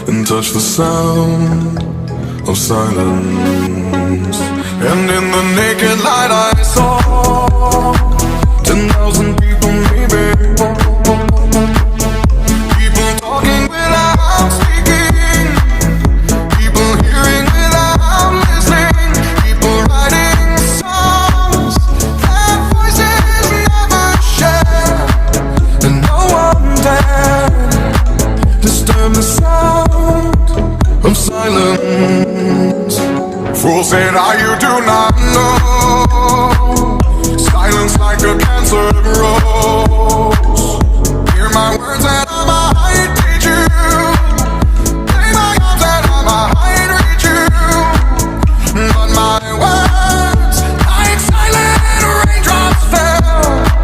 and touch the sound of silence. And in the naked light I saw 10,000 people maybe, people talking without speaking, people hearing without listening, people writing songs that voices never share, and no one dared disturb the sound of silence. Fool said, you do not know. Silence like a cancer grows.